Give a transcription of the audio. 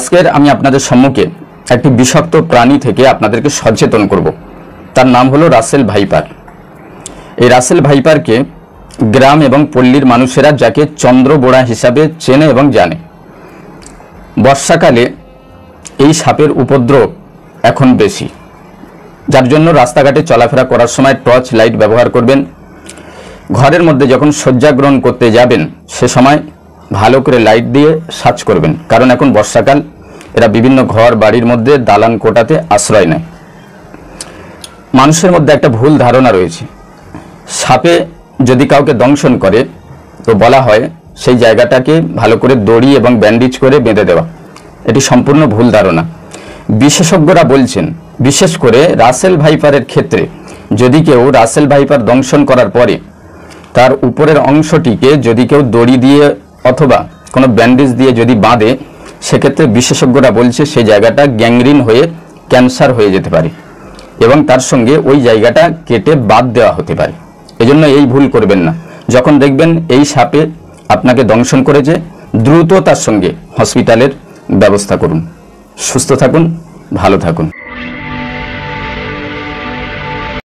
আজকের আমি আপনাদের সম্মুখে একটি বিষাক্ত প্রাণী থেকে আপনাদেরকে সচেতন করব। তার নাম হলো রাসেল ভাইপার। এই রাসেল ভাইপারকে গ্রাম এবং পল্লীর মানুষেরা যাকে চন্দ্রবোড়া হিসাবে চেনে এবং জানে। বর্ষাকালে এই সাপের উপদ্রব এখন বেশি, যার জন্য রাস্তাঘাটে চলাফেরা করার সময় টর্চ লাইট ব্যবহার করবেন। ঘরের মধ্যে যখন শয্যা গ্রহণ করতে যাবেন সে সময় ভালো করে লাইট দিয়ে সার্চ করবেন, কারণ এখন বর্ষাকাল, এরা বিভিন্ন ঘর বাড়ির মধ্যে দালান কোটাতে আশ্রয় নেয়। মানুষের মধ্যে একটা ভুল ধারণা রয়েছে, সাপে যদি কাউকে দংশন করে তো বলা হয় সেই জায়গাটাকে ভালো করে দড়ি এবং ব্যান্ডেজ করে বেঁধে দেওয়া। এটি সম্পূর্ণ ভুল ধারণা। বিশেষজ্ঞরা বলছেন, বিশেষ করে রাসেল ভাইপারের ক্ষেত্রে যদি কেউ রাসেল ভাইপার দংশন করার পরে তার উপরের অংশটিকে যদি কেউ দড়ি দিয়ে অথবা কোনো ব্যান্ডেজ দিয়ে যদি বাঁধে, সেক্ষেত্রে বিশেষজ্ঞরা বলছে সেই জায়গাটা গ্যাংগ্রিন হয়ে ক্যান্সার হয়ে যেতে পারে এবং তার সঙ্গে ওই জায়গাটা কেটে বাদ দেওয়া হতে পারে। এজন্য এই ভুল করবেন না। যখন দেখবেন এই সাপে আপনাকে দংশন করেছে, দ্রুত তার সঙ্গে হসপিটালের ব্যবস্থা করুন। সুস্থ থাকুন, ভালো থাকুন।